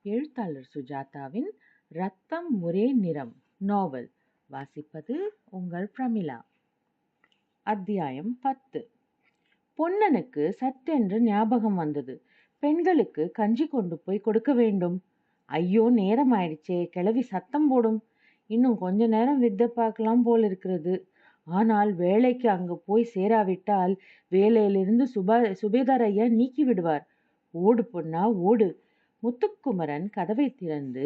எழுத்தாளர் சுஜாதாவின் ரத்தம் ஒரே நிறம் நாவல். வாசிப்பது உங்கள் பிரமிளா. அத்தியாயம் 10. பொன்னனுக்கு சட்டென்று ஞாபகம் வந்தது. பெண்களுக்கு கஞ்சி கொண்டு போய் கொடுக்க வேண்டும். ஐயோ, நேரம் ஆயிடுச்சே, கிளவி சத்தம் போடும். இன்னும் கொஞ்ச நேரம் வித்தை பார்க்கலாம் போல் இருக்கிறது. ஆனால் வேலைக்கு அங்கு போய் சேராவிட்டால் வேலையிலிருந்து சுபேதார் ஐயா நீக்கி விடுவார். ஓடு பொன்னா ஓடு. முத்துக்குமரன் கதவை திறந்து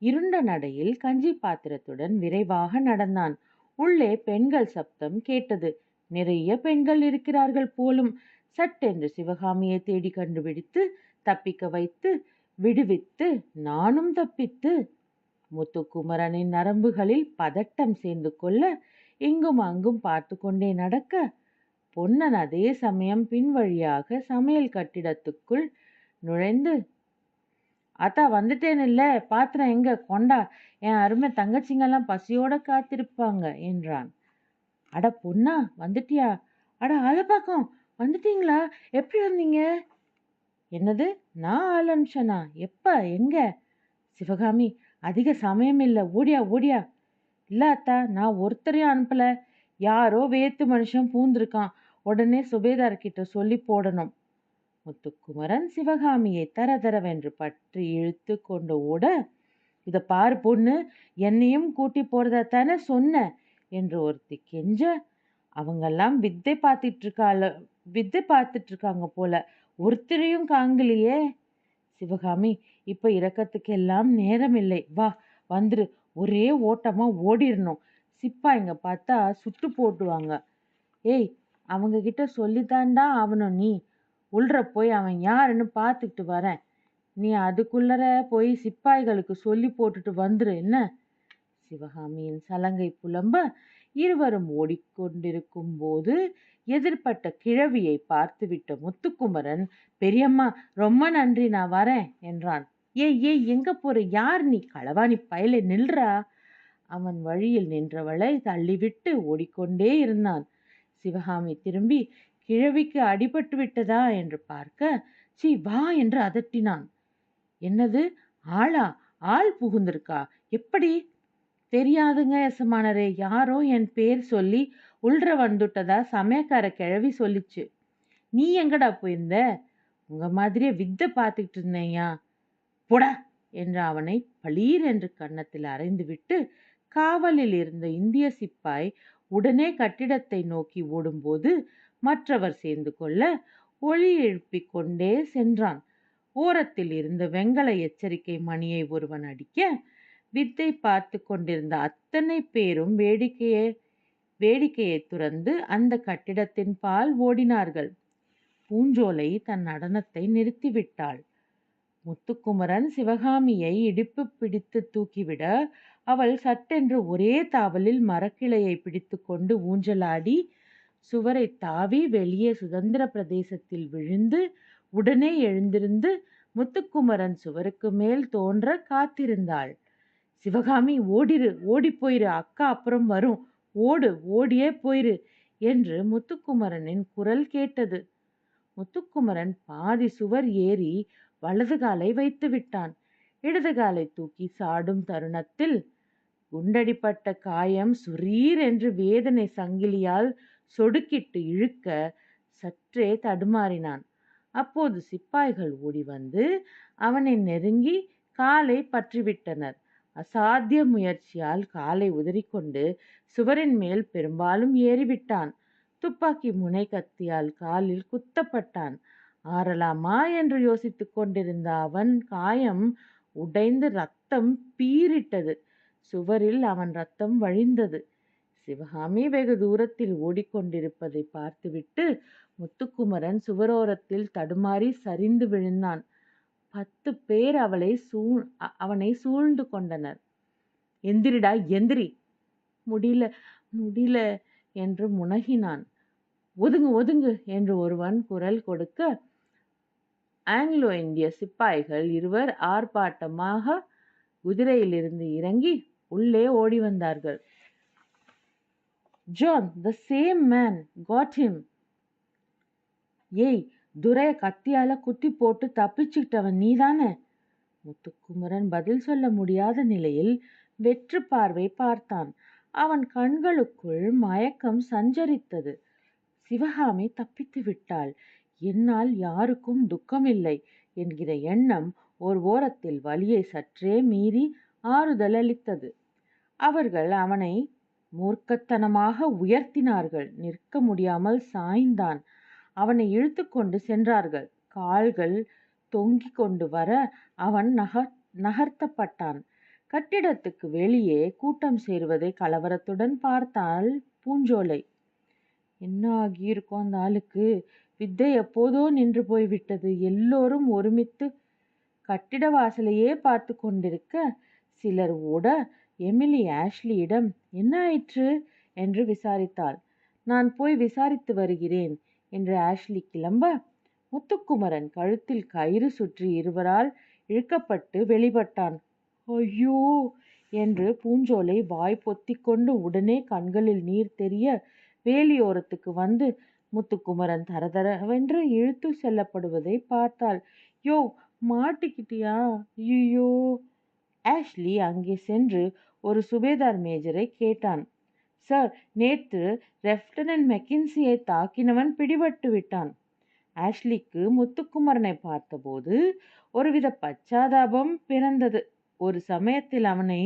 இருண்ட நடையில் கஞ்சி பாத்திரத்துடன் விரைவாக நடந்தான். உள்ளே பெண்கள் சப்தம் கேட்டது. நிறைய பெண்கள் இருக்கிறார்கள் போலும். சட்டென்று சிவகாமியை தேடி கண்டுபிடித்து தப்பிக்க வைத்து விடுவித்து நானும் தப்பித்து. முத்துக்குமரனின் நரம்புகளில் பதட்டம் சேர்ந்து கொள்ள இங்கும் அங்கும் பார்த்து கொண்டே நடக்க, பொன்னன் அதே சமயம் பின்வழியாக சமையல் கட்டிடத்துக்குள் நுழைந்து, அத்தா வந்துட்டேன் இல்ல, பாத்திரம் எங்க கொண்டா, என் அருமை தங்கச்சிங்கெல்லாம் பசியோட காத்திருப்பாங்க என்றான். அட பொண்ணா, வந்துட்டியா? அட ஆலப்பாக்கம், வந்துட்டீங்களா? எப்படி வந்தீங்க? என்னது, நான் ஆள் அனுப்பிச்சனா? எப்ப, எங்க? சிவகாமி, அதிக சமயம் இல்லை, ஓடியா ஓடியா. இல்ல அத்தா, நான் ஒருத்தரையும் அனுப்பல. யாரோ வேத்து மனுஷன் பூந்திருக்கான், உடனே சுபேதார்கிட்ட சொல்லி போடணும். முத்துக்குமரன் சிவகாமியை தரதரவென்று பற்றி இழுத்து கொண்டு ஓட, இத பாரு பொண்ணு, என்னையும் கூட்டி போறதா தானே சொன்ன என்று ஒருத்தி கெஞ்ச, அவங்கெல்லாம் வித்தை பார்த்துட்டு இருக்காங்க போல, ஒருத்தரையும் காங்கலையே. சிவகாமி, இப்ப இறக்கத்துக்கெல்லாம் நேரம் இல்லை, வா வந்துரு. ஒரே ஓட்டமா ஓடிடணும். சிப்பாய்ங்க பார்த்தா சுட்டு போட்டுவாங்க. ஏய், அவங்க கிட்ட சொல்லித்தாண்டா அவனும். நீ உள்ற போய் அவன் யாருன்னு பார்த்துக்கிட்டு வரேன். நீ அதுக்குள்ளர போய் சிப்பாய்களுக்கு சொல்லி போட்டுட்டு வந்துரு என்ன? சிவகாமியின் சலங்கை புலம்ப இருவரும் ஓடிக்கொண்டிருக்கும் போது எதிர்பட்ட கிழவியை பார்த்துவிட்ட முத்துக்குமரன், பெரியம்மா ரொம்ப நன்றி, நான் வரேன் என்றான். ஏய் ஏய், எங்க போற? யார் நீ? களவாணி பயலே, நில்றா. அவன் வழியில் நின்றவளை தள்ளிவிட்டு ஓடிக்கொண்டே இருந்தான். சிவகாமி திரும்பி, கிழவிக்கு அடிபட்டு விட்டதா என்று பார்க்க, சீ வா என்று அதட்டினான். என்னது, ஆளா? ஆள் புகுந்திருக்கா? எப்படி? தெரியாதுங்க எசமானரே, யாரோ என் பேர் சொல்லி உள்ற வந்துட்டதா சமயக்கார கிழவி சொல்லிச்சு. நீ எங்கடா போயிருந்த? உங்க மாதிரியே வித்தை பார்த்துக்கிட்டு இருந்தேயா. போடா என்று அவனை பளீர் என்று கன்னத்தில் அறைந்து விட்டு காவலில் இருந்த இந்திய சிப்பாய் உடனே கட்டிடத்தை நோக்கி ஓடும்போது மற்றவர் சேர்ந்து கொள்ள ஒளி எழுப்பிக் கொண்டே சென்றான். ஓரத்தில் இருந்த வெங்கல எச்சரிக்கை மணியை ஒருவன் அடிக்க, வித்தை பார்த்து கொண்டிருந்த அத்தனை பேரும் வேடிக்கையை துறந்து அந்த கட்டிடத்தின் பால் ஓடினார்கள். பூஞ்சோலை தன் நடனத்தை நிறுத்திவிட்டாள். முத்துக்குமரன் சிவகாமியை இடுப்பு பிடித்து தூக்கிவிட, அவள் சட்டென்று ஒரே தாவலில் மரக்கிளையை பிடித்து கொண்டு ஊஞ்சலாடி சுவரை தாவி வெளியே சுதந்திர பிரதேசத்தில் விழுந்து உடனே எழுந்திருந்து முத்துக்குமரன் சுவருக்கு மேல் தோன்ற காத்திருந்தாள். சிவகாமி, ஓடிரு, ஓடி போயிரு, அக்கா அப்புறம் வரும், ஓடு, ஓடியே போயிரு என்று முத்துக்குமரனின் குரல் கேட்டது. முத்துக்குமரன் பாதி சுவர் ஏறி வலது காலை வைத்து விட்டான். இடது காலை தூக்கி சாடும் தருணத்தில் குண்டடிப்பட்ட காயம் சுரீர் என்று வேதனை சங்கிலியால் சொடுக்கிட்டு இழுக்க சற்றே தடுமாறினான். அப்போது சிப்பாய்கள் ஓடி வந்து அவனை நெருங்கி காலை பற்றிவிட்டனர். அசாத்திய முயற்சியால் காலை உதறிக்கொண்டு சுவரின் மேல் பெரும்பாலும் ஏறிவிட்டான். துப்பாக்கி முனை கத்தியால் காலில் குத்தப்பட்டான். ஆறலாமா என்று யோசித்து கொண்டிருந்த அவன் காயம் உடைந்து ரத்தம் பீரிட்டது. சுவரில் அவன் ரத்தம் வழிந்தது. சிவகாமி வெகு தூரத்தில் ஓடிக்கொண்டிருப்பதை பார்த்துவிட்டு முத்துக்குமரன் சுவரோரத்தில் தடுமாறி சரிந்து விழுந்தான். 10 பேர் அவனை சூழ்ந்து கொண்டனர். எந்திரிடா, எந்திரி. முடியல முடியல என்று முனகினான். ஒதுங்கு ஒதுங்கு என்று ஒருவன் குரல் கொடுக்க, ஆங்கிலோ இந்திய சிப்பாய்கள் இருவர் ஆர்ப்பாட்டமாக குதிரையிலிருந்து இறங்கி உள்ளே ஓடி வந்தார்கள். John, the same man, got him. ஏய், துரைய கத்தியால குத்தி போட்டு தப்பிச்சுக்கிட்டவன் நீதானே? முத்துக்குமரன் பதில் சொல்ல முடியாத நிலையில் வெற்று பார்வை பார்த்தான். அவன் கண்களுக்குள் மயக்கம் சஞ்சரித்தது. சிவகாமி தப்பித்து விட்டாள். என்னால் யாருக்கும் துக்கமில்லை என்கிற எண்ணம் ஒரு ஓரத்தில் வலியை சற்றே மீறி ஆறுதல் அளித்தது. அவர்கள் அவனை மூர்க்கத்தனமாக உயர்த்தினார்கள். நிற்க முடியாமல் சாய்ந்தான். அவனை இழுத்து கொண்டு சென்றார்கள். கால்கள் தொங்கிக் கொண்டு வர அவன் நகர்த்தப்பட்டான். கட்டிடத்துக்கு வெளியே கூட்டம் சேருவதை கலவரத்துடன் பார்த்தாள் பூஞ்சோலை. என்ன ஆகியிருக்கும் அந்த ஆளுக்கு? வித்தை எப்போதோ நின்று போய்விட்டது. எல்லோரும் ஒருமித்து கட்டிட வாசலையே பார்த்து கொண்டிருக்க சிலர் ஓட எமிலி ஆஷ்லியிடம் என்ன ஆயிற்று என்று விசாரித்தாள். நான் போய் விசாரித்து வருகிறேன் என்று ஆஷ்லி கிளம்ப, முத்துக்குமரன் கழுத்தில் கயிறு சுற்றி இருவரால் இழுக்கப்பட்டு வெளிப்பட்டான். ஐயோ என்று பூஞ்சோலை வாய் பொத்திக் கொண்டு உடனே கண்களில் நீர் தெரிய வேலியோரத்துக்கு வந்து முத்துக்குமரன் தரதரவென்று இழுத்து செல்லப்படுவதை பார்த்தாள். யோ, மாட்டிக்கிட்டியா? ஐயோ! ஆஷ்லி அங்கே சென்று ஒரு சுபேதார் மேஜரை கேட்டான். சார், நேற்று லெப்டினன்ட் மெக்கின்சியை தாக்கினவன் பிடிபட்டு விட்டான். ஆஷ்லிக்கு முத்துக்குமரனை பார்த்தபோது ஒருவித பச்சாதாபம் பிறந்தது. ஒரு சமயத்தில் அவனை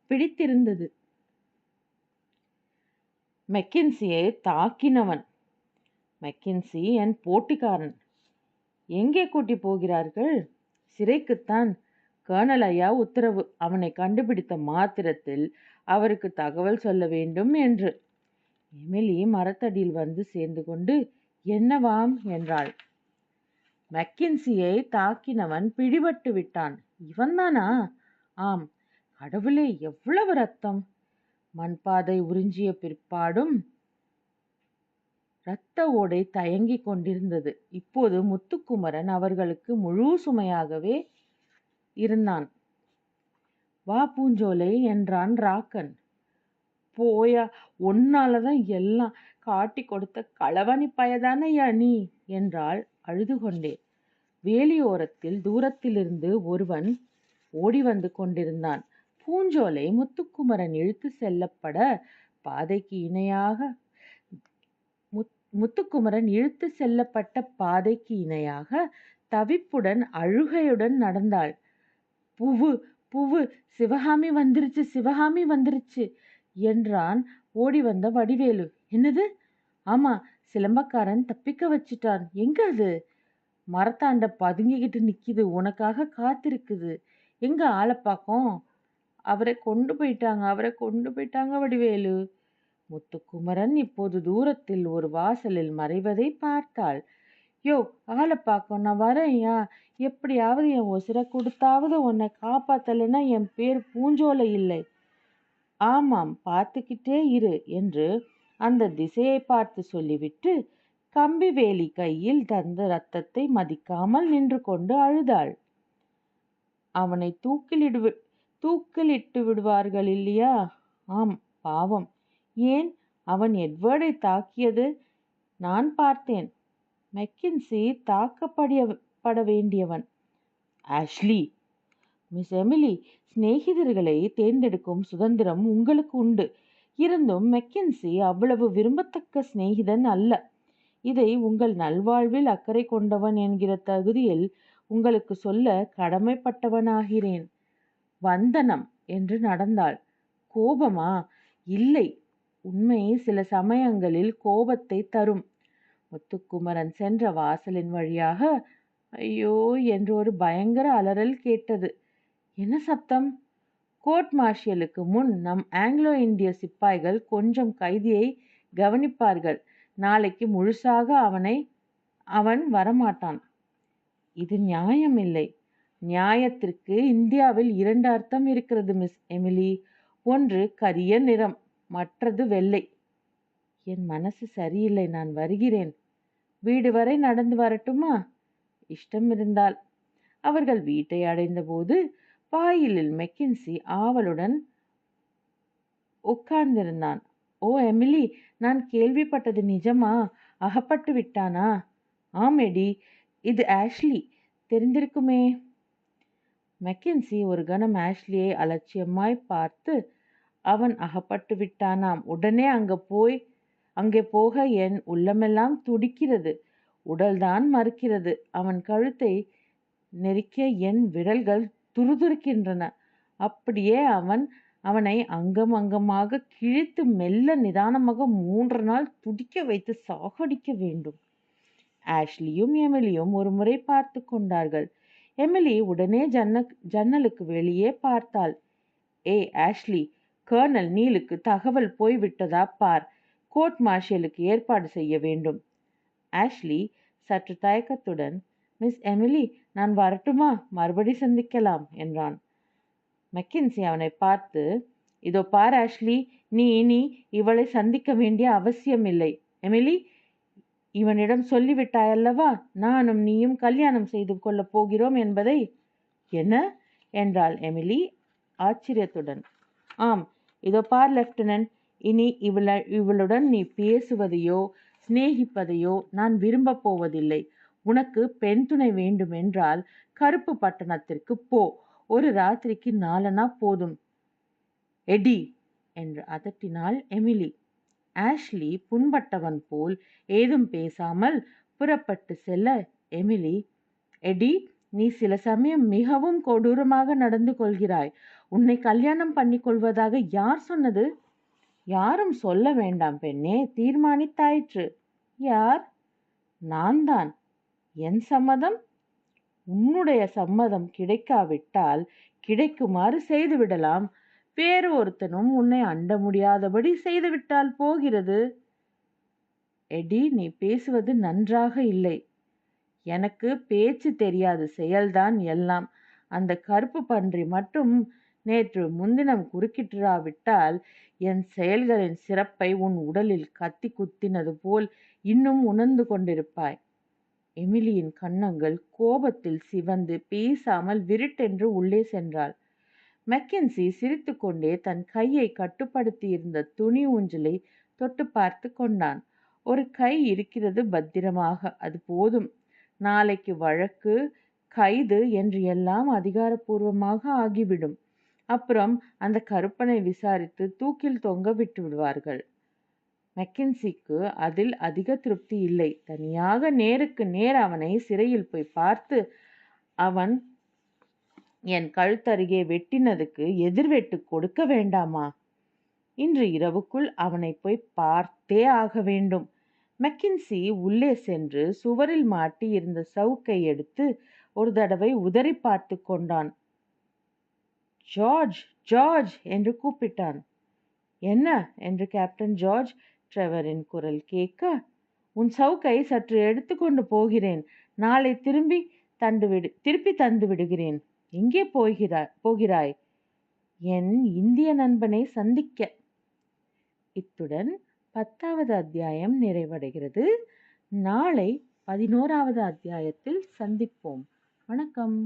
பிடித்திருந்தது. மெக்கின்சியை தாக்கினவன் மெக்கின்சி என் போட்டிக்காரன். எங்கே கூட்டி போகிறார்கள்? சிறைக்குத்தான். கர்னல் ஐயா உத்தரவு. அவனை கண்டுபிடித்த மாத்திரத்தில் அவருக்கு தகவல் சொல்ல வேண்டும் என்று. எமிலி மரத்தடியில் வந்து சேர்ந்து கொண்டு என்னவாம் என்றாள். மெக்கின்சியை தாக்கினவன் பிடிபட்டு விட்டான். இவன்தானா? ஆம். கடவுளே, எவ்வளவு ரத்தம்! மண்பாதை உறிஞ்சிய பிற்பாடும் இரத்த ஓடை தயங்கிக் கொண்டிருந்தது. இப்போது முத்துக்குமரன் அவர்களுக்கு முழு சுமையாகவே இருந்தான். வா பூஞ்சோலை என்றான் ராக்கன். போயா, ஒன்னாலதான் எல்லாம். காட்டி கொடுத்த களவனி பயதானையா நீ என்றாள் அழுது கொண்டே. வேலியோரத்தில் தூரத்திலிருந்து ஒருவன் ஓடி வந்து கொண்டிருந்தான். பூஞ்சோலை முத்துக்குமரன் இழுத்து செல்லப்பட பாதைக்கு இணையாக முத்துக்குமரன் இழுத்து செல்லப்பட்ட பாதைக்கு இணையாக தவிப்புடன் அழுகையுடன் நடந்தாள். புவு புவு, சிவகாமி வந்துருச்சு, சிவகாமி வந்துருச்சு என்றான் ஓடி வந்த வடிவேலு. என்னது? ஆமா, சிலம்பக்காரன் தப்பிக்க வச்சிட்டான். எங்க அது? மரத்தாண்ட பதுங்கிக்கிட்டு நிக்குது, உனக்காக காத்திருக்குது. எங்க ஆளப்பாக்கம்? அவரை கொண்டு போயிட்டாங்க வடிவேலு. முத்துக்குமரன் இப்போது தூரத்தில் ஒரு வாசலில் மறைவதை பார்த்தாள். யோ, ஆளப்பாக்கம், நான் வரேன்யா. எப்படியாவது என் உசிரை கொடுத்தாவது உன்னை காப்பாத்தலைன்னா என் பேர் பூஞ்சோலை இல்லை. ஆமாம், பார்த்துக்கிட்டே இரு என்று அந்த திசையை பார்த்து சொல்லிவிட்டு கம்பி வேலி கையில் தந்த ரத்தத்தை மதிக்காமல் நின்று கொண்டு அழுதாள். அவனை தூக்கிலிட்டு விடுவார்கள் இல்லையா? ஆம், பாவம். ஏன்? அவன் எட்வர்டை தாக்கியது நான் பார்த்தேன். மெக்கின்சி தாக்கப்பட வேண்டியவன். ஆஷ்லி. மிஸ் எமிலி, சிநேகிதர்களை தேர்ந்தெடுக்கும் சுதந்திரம் உங்களுக்கு உண்டு. இருந்தும் மெக்கின்சி அவ்வளவு விரும்பத்தக்க சிநேகிதன் அல்ல. இதை உங்கள் நல்வாழ்வில் அக்கறை கொண்டவன் என்கிற தகுதியில் உங்களுக்கு சொல்ல கடமைப்பட்டவனாகிறேன். வந்தனம் என்று நடந்தாள். கோபமா? இல்லை, உண்மை சில சமயங்களில் கோபத்தை தரும். முத்துக்குமரன் சென்ற வாசலின் வழியாக ஐயோ என்று ஒரு பயங்கர அலறல் கேட்டது. என்ன சப்தம்? கோர்ட் மார்ஷியலுக்கு முன் நம் ஆங்கிலோ இந்திய சிப்பாய்கள் கொஞ்சம் கைதியை கவனிப்பார்கள். நாளைக்கு முழுசாக அவன் வரமாட்டான். இது நியாயமில்லை. நியாயத்திற்கு இந்தியாவில் 2 அர்த்தம் இருக்கிறது மிஸ் எமிலி. ஒன்று கரிய நிறம், மற்றது வெள்ளை. என் மனசு சரியில்லை, நான் வருகிறேன். வீடு வரை நடந்து வரட்டுமா? இஷ்டம் இருந்தால். அவர்கள் வீட்டை அடைந்தபோது வாயிலில் மெக்கின்சி ஆவலுடன் உட்கார்ந்திருந்தான். ஓ எமிலி, நான் கேள்விப்பட்டது நிஜமா? அகப்பட்டு விட்டானா? ஆம் எடி, இது ஆஷ்லி. தெரிந்திருக்குமே. மெக்கின்சி ஒரு கணம் ஆஷ்லியை அலட்சியமாய் பார்த்து, அவன் அகப்பட்டு விட்டானாம். உடனே அங்கே போக என் உள்ளமெல்லாம் துடிக்கிறது. உடல்தான் மறுக்கிறது. அவன் கழுத்தை நெரிக்க என் விரல்கள் துருதுருக்கின்றன. அப்படியே அவனை அங்கம் அங்கமாக கிழித்து மெல்ல நிதானமாக 3 நாள் துடிக்க வைத்து சாகடிக்க வேண்டும். ஆஷ்லியும் எமிலியும் ஒரு முறை பார்த்து கொண்டார்கள். எமிலி உடனே ஜன்னலுக்கு வெளியே பார்த்தாள். ஏய் ஆஷ்லி, கர்னல் நீலுக்கு தகவல் போய்விட்டதா பார். கோர்ட் மார்ஷலுக்கு ஏற்பாடு செய்ய வேண்டும். ஆஷ்லி சற்று தயக்கத்துடன், மிஸ் எமிலி, நான் வரட்டுமா? மறுபடி சந்திக்கலாம் என்றான். மெக்கின்சி அவனை பார்த்து, இதோ பார் ஆஷ்லி, நீ இனி இவளை சந்திக்க வேண்டிய அவசியமில்லை. எமிலி, இவனிடம் சொல்லிவிட்டாயல்லவா நானும் நீயும் கல்யாணம் செய்து கொள்ளப் போகிறோம் என்பதை? என்ன என்றாள் எமிலி ஆச்சரியத்துடன். ஆம், இதோ பார் லெப்டினன்ட், இனி இவளுடன் நீ பேசுவதையோ சிநேகிப்பதையோ நான் விரும்பப் போவதில்லை. உனக்கு பெண் துணை வேண்டும் என்றால் கருப்பு பட்டணத்திற்கு போ. ஒரு ராத்திரிக்கு 4 அணா போதும். எடி என்று அதட்டினாள் எமிலி. ஆஷ்லி புண்பட்டவன் போல் ஏதும் பேசாமல் புறப்பட்டு செல்ல, எமிலி, எடி, நீ சில சமயம் மிகவும் கொடூரமாக நடந்து கொள்கிறாய். உன்னை கல்யாணம் பண்ணி கொள்வதாக யார் சொன்னது? யாரும் சொல்ல வேண்டாம் பெண்ணே, தீர்மானித்தாயிற்று. யார்? நான் தான். என் சம்மதம்? உன்னுடைய சம்மதம் கிடைக்காவிட்டால் கிடைக்குமாறு செய்துவிடலாம். வேறு ஒருத்தனும் உன்னை அண்ட முடியாதபடி செய்துவிட்டால் போகிறது. எடி, நீ பேசுவது நன்றாக இல்லை. எனக்கு பேச்சு தெரியாது, செயல்தான் எல்லாம். அந்த கருப்பு பன்றி மட்டும் நேற்று முன்தினம் குறுக்கிட்டுராவிட்டால் என் செயல்களின் சிறப்பை உன் உடலில் கத்தி குத்தினது போல் இன்னும் உணர்ந்து கொண்டிருப்பாய். எமிலியின் கன்னங்கள் கோபத்தில் சிவந்து பேசாமல் விருட்டென்று உள்ளே சென்றாள். மெக்கின்சி சிரித்துக்கொண்டே தன் கையை கட்டுப்படுத்தியிருந்த துணி ஊஞ்சலை தொட்டு பார்த்து கொண்டான். ஒரு கை இருக்கிறது பத்திரமாக, அது போதும். நாளைக்கு வழக்கு, கைது என்று எல்லாம் அதிகாரப்பூர்வமாக ஆகிவிடும். அப்புறம் அந்த கருப்பனை விசாரித்து தூக்கில் தொங்க விட்டு விடுவார்கள். மெக்கின்சிக்கு அதில் அதிக திருப்தி இல்லை. தனியாக நேருக்கு நேர் அவனை சிறையில் போய் பார்த்து, அவன் என் கழுத்தருகே வெட்டினதுக்கு எதிர்வெட்டு கொடுக்க வேண்டாமா? இன்று இரவுக்குள் அவனை போய் பார்த்தே ஆக வேண்டும். மெக்கின்சி உள்ளே சென்று சுவரில் மாட்டி இருந்த சவுக்கை எடுத்து ஒரு தடவை உதறி பார்த்து கொண்டான். ஜார்ஜ், ஜார்ஜ் என்று கூப்பிட்டான். என்ன என்று கேப்டன் ஜார்ஜ் ட்ரெவரின் குரல் கேட்க, உன் சவுக்கை சற்று எடுத்துக்கொண்டு போகிறேன். நாளை திருப்பி தந்து விடுகிறேன். எங்கே போகிறாய்? என் இந்திய நண்பனை சந்திக்க. இத்துடன் 10வது அத்தியாயம் நிறைவடைகிறது. நாளை 11வது அத்தியாயத்தில் சந்திப்போம். வணக்கம்.